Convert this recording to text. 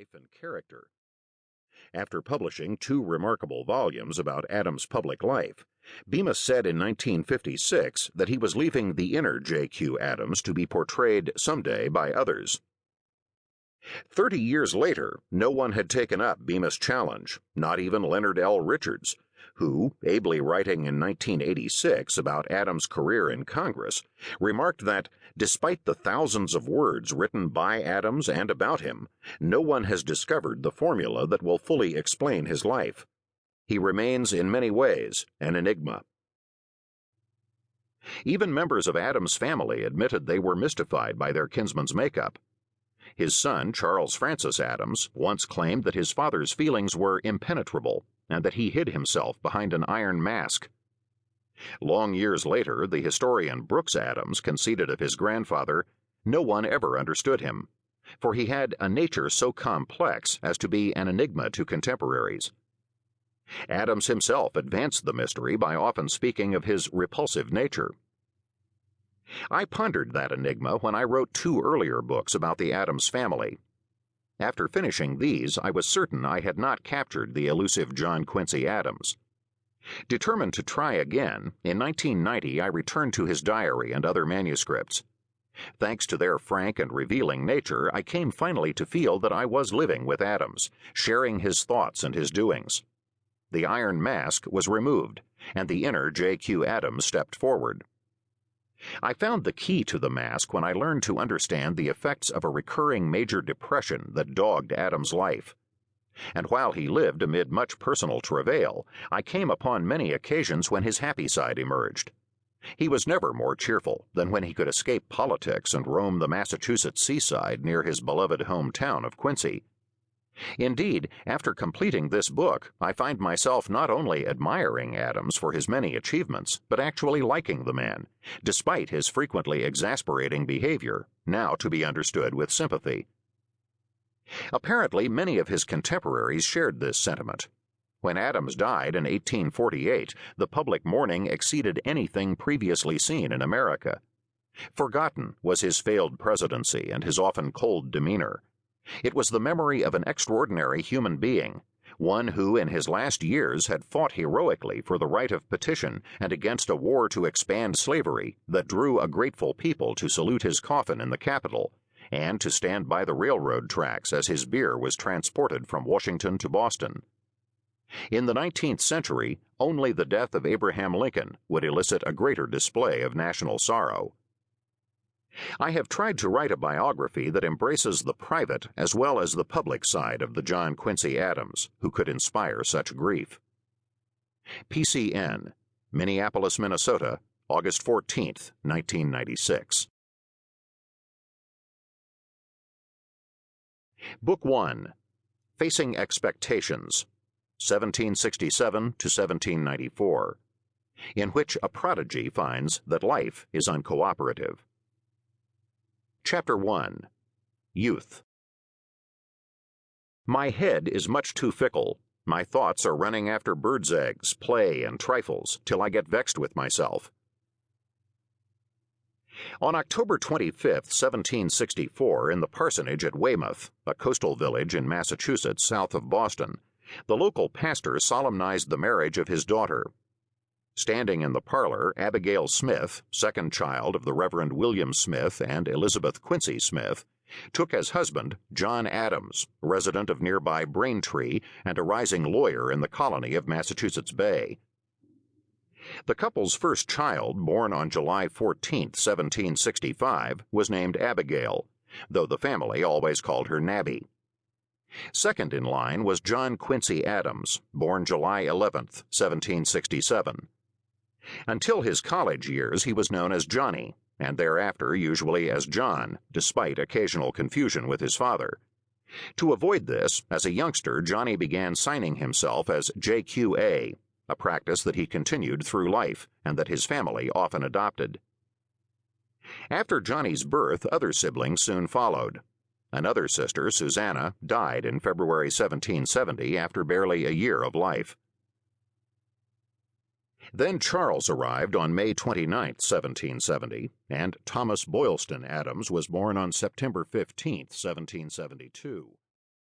life and character. After publishing 2 remarkable volumes about Adams' public life, Bemis said in 1956 that he was leaving the inner J.Q. Adams to be portrayed someday by others. 30 years later, no one had taken up Bemis' challenge, not even Leonard L. Richards, who, ably writing in 1986 about Adams' career in Congress, remarked that, despite the thousands of words written by Adams and about him, no one has discovered the formula that will fully explain his life. He remains in many ways an enigma. Even members of Adams' family admitted they were mystified by their kinsman's makeup. His son, Charles Francis Adams, once claimed that his father's feelings were impenetrable and that he hid himself behind an iron mask. Long years later, the historian Brooks Adams conceded of his grandfather, no one ever understood him, for he had a nature so complex as to be an enigma to contemporaries. Adams himself advanced the mystery by often speaking of his repulsive nature. I pondered that enigma when I wrote 2 earlier books about the Adams family. After finishing these, I was certain I had not captured the elusive John Quincy Adams. Determined to try again, in 1990 I returned to his diary and other manuscripts. Thanks to their frank and revealing nature, I came finally to feel that I was living with Adams, sharing his thoughts and his doings. The iron mask was removed, and the inner J.Q. Adams stepped forward. I found the key to the mask when I learned to understand the effects of a recurring major depression that dogged Adams' life. And while he lived amid much personal travail, I came upon many occasions when his happy side emerged. He was never more cheerful than when he could escape politics and roam the Massachusetts seaside near his beloved hometown of Quincy. Indeed, after completing this book, I find myself not only admiring Adams for his many achievements, but actually liking the man, despite his frequently exasperating behavior, now to be understood with sympathy. Apparently, many of his contemporaries shared this sentiment. When Adams died in 1848, the public mourning exceeded anything previously seen in America. Forgotten was his failed presidency and his often cold demeanor. It was the memory of an extraordinary human being, one who in his last years had fought heroically for the right of petition and against a war to expand slavery that drew a grateful people to salute his coffin in the Capitol and to stand by the railroad tracks as his bier was transported from Washington to Boston. In the 19th century, only the death of Abraham Lincoln would elicit a greater display of national sorrow. I have tried to write a biography that embraces the private as well as the public side of the John Quincy Adams, who could inspire such grief. PCN, Minneapolis, Minnesota, August 14, 1996. Book 1, Facing Expectations, 1767 to 1794, in which a prodigy finds that life is uncooperative. Chapter 1, Youth. My head is much too fickle. My thoughts are running after birds' eggs, play, and trifles, till I get vexed with myself. On October 25, 1764, in the parsonage at Weymouth, a coastal village in Massachusetts south of Boston, the local pastor solemnized the marriage of his daughter. Standing in the parlor, Abigail Smith, second child of the Reverend William Smith and Elizabeth Quincy Smith, took as husband John Adams, resident of nearby Braintree and a rising lawyer in the colony of Massachusetts Bay. The couple's first child, born on July 14, 1765, was named Abigail, though the family always called her Nabby. Second in line was John Quincy Adams, born July 11, 1767. Until his college years, he was known as Johnny, and thereafter usually as John, despite occasional confusion with his father. To avoid this, as a youngster, Johnny began signing himself as JQA, a practice that he continued through life and that his family often adopted. After Johnny's birth, other siblings soon followed. Another sister, Susanna, died in February 1770 after barely a year of life. Then Charles arrived on May 29, 1770, and Thomas Boylston Adams was born on September 15, 1772.